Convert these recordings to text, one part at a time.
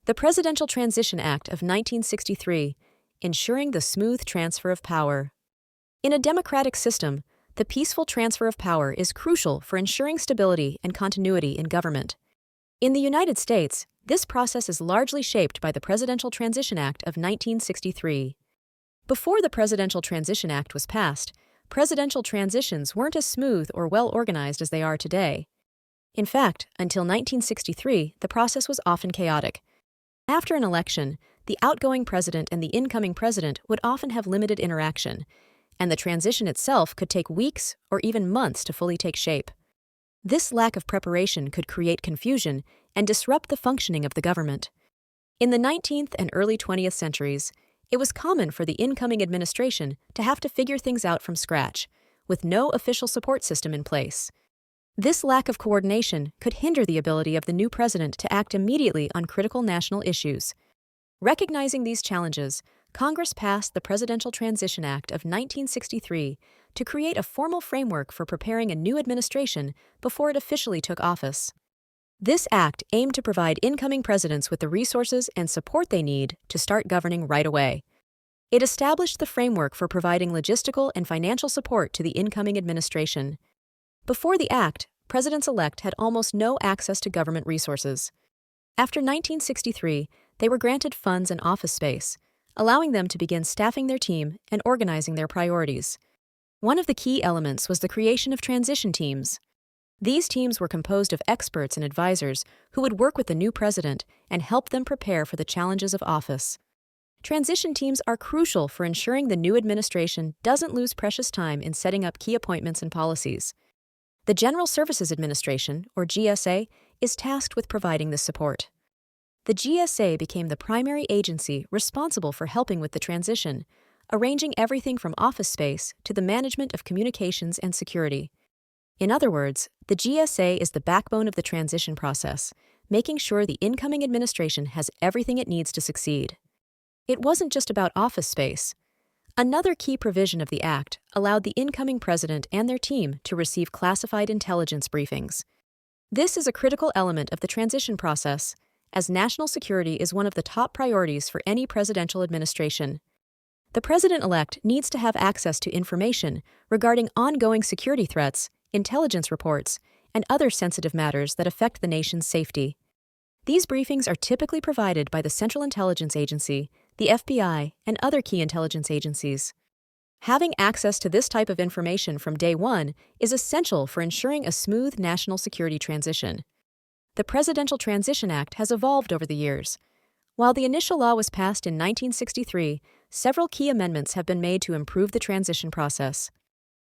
The Presidential Transition Act of 1963, ensuring the smooth transfer of power. In a democratic system, the peaceful transfer of power is crucial for ensuring stability and continuity in government. In the United States, this process is largely shaped by the Presidential Transition Act of 1963. Before the Presidential Transition Act was passed, presidential transitions weren't as smooth or well organized as they are today. In fact, until 1963, the process was often chaotic. After an election, the outgoing president and the incoming president would often have limited interaction, and the transition itself could take weeks or even months to fully take shape. This lack of preparation could create confusion and disrupt the functioning of the government. In the 19th and early 20th centuries, it was common for the incoming administration to have to figure things out from scratch, with no official support system in place. This lack of coordination could hinder the ability of the new president to act immediately on critical national issues. Recognizing these challenges, Congress passed the Presidential Transition Act of 1963 to create a formal framework for preparing a new administration before it officially took office. This act aimed to provide incoming presidents with the resources and support they need to start governing right away. It established the framework for providing logistical and financial support to the incoming administration. Before the act, presidents-elect had almost no access to government resources. After 1963, they were granted funds and office space, allowing them to begin staffing their team and organizing their priorities. One of the key elements was the creation of transition teams. These teams were composed of experts and advisors who would work with the new president and help them prepare for the challenges of office. Transition teams are crucial for ensuring the new administration doesn't lose precious time in setting up key appointments and policies. The General Services Administration, or GSA, is tasked with providing this support. The GSA became the primary agency responsible for helping with the transition, arranging everything from office space to the management of communications and security. In other words, the GSA is the backbone of the transition process, making sure the incoming administration has everything it needs to succeed. It wasn't just about office space. Another key provision of the Act allowed the incoming president and their team to receive classified intelligence briefings. This is a critical element of the transition process, as national security is one of the top priorities for any presidential administration. The president-elect needs to have access to information regarding ongoing security threats, intelligence reports, and other sensitive matters that affect the nation's safety. These briefings are typically provided by the Central Intelligence Agency, the FBI, and other key intelligence agencies. Having access to this type of information from day one is essential for ensuring a smooth national security transition. The Presidential Transition Act has evolved over the years. While the initial law was passed in 1963, several key amendments have been made to improve the transition process.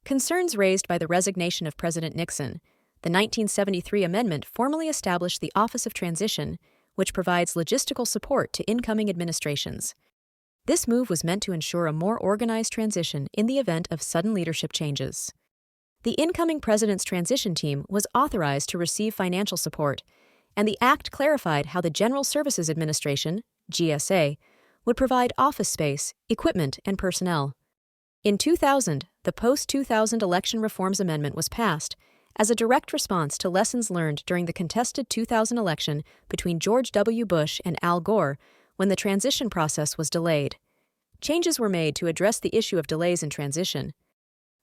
Concerns raised by the resignation of President Nixon, the 1973 amendment formally established the Office of Transition, which provides logistical support to incoming administrations. This move was meant to ensure a more organized transition in the event of sudden leadership changes. The incoming president's transition team was authorized to receive financial support, and the Act clarified how the General Services Administration, GSA, would provide office space, equipment, and personnel. In 2000, the Post-2000 Election Reforms Amendment was passed as a direct response to lessons learned during the contested 2000 election between George W. Bush and Al Gore when the transition process was delayed. Changes were made to address the issue of delays in transition.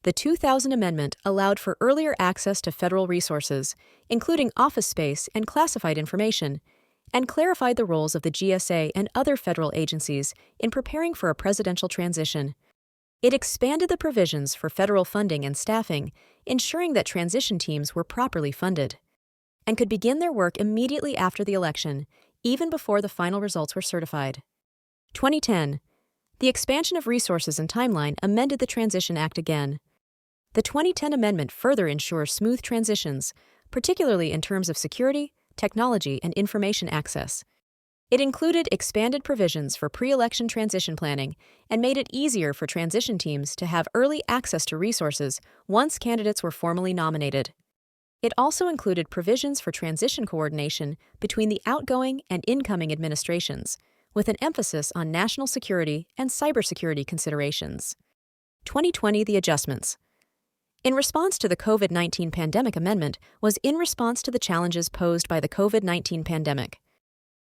The 2000 amendment allowed for earlier access to federal resources, including office space and classified information, and clarified the roles of the GSA and other federal agencies in preparing for a presidential transition. It expanded the provisions for federal funding and staffing, ensuring that transition teams were properly funded, and could begin their work immediately after the election, even before the final results were certified. 2010. The expansion of resources and timeline amended the Transition Act again. The 2010 amendment further ensures smooth transitions, particularly in terms of security, technology, and information access. It included expanded provisions for pre-election transition planning and made it easier for transition teams to have early access to resources once candidates were formally nominated. It also included provisions for transition coordination between the outgoing and incoming administrations, with an emphasis on national security and cybersecurity considerations. 2020 The adjustments. In response to the COVID-19 pandemic amendment was in response to the challenges posed by the COVID-19 pandemic.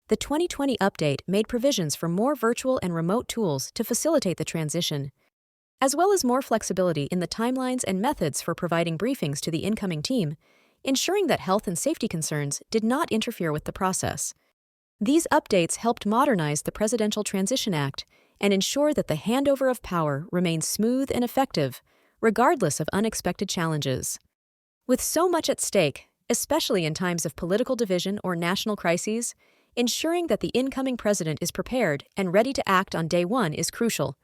The 2020 update made provisions for more virtual and remote tools to facilitate the transition, as well as more flexibility in the timelines and methods for providing briefings to the incoming team, ensuring that health and safety concerns did not interfere with the process. These updates helped modernize the Presidential Transition Act and ensure that the handover of power remains smooth and effective, regardless of unexpected challenges. With so much at stake, especially in times of political division or national crises, ensuring that the incoming president is prepared and ready to act on day one is crucial.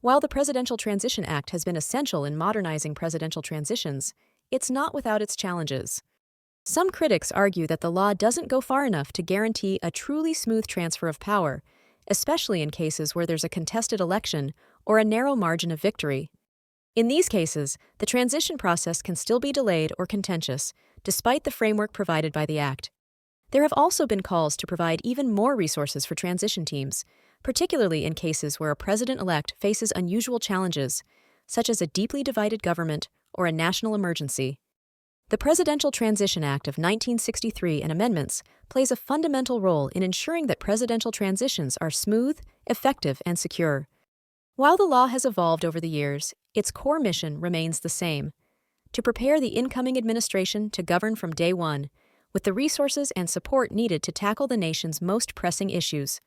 While the Presidential Transition Act has been essential in modernizing presidential transitions, it's not without its challenges. Some critics argue that the law doesn't go far enough to guarantee a truly smooth transfer of power, especially in cases where there's a contested election or a narrow margin of victory. In these cases, the transition process can still be delayed or contentious, despite the framework provided by the Act. There have also been calls to provide even more resources for transition teams, particularly in cases where a president-elect faces unusual challenges, such as a deeply divided government or a national emergency. The Presidential Transition Act of 1963 and amendments plays a fundamental role in ensuring that presidential transitions are smooth, effective, and secure. While the law has evolved over the years, its core mission remains the same: to prepare the incoming administration to govern from day one, with the resources and support needed to tackle the nation's most pressing issues.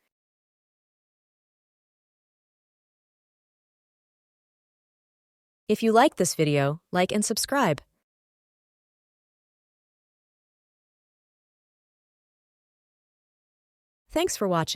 If you like this video, like and subscribe. Thanks for watching.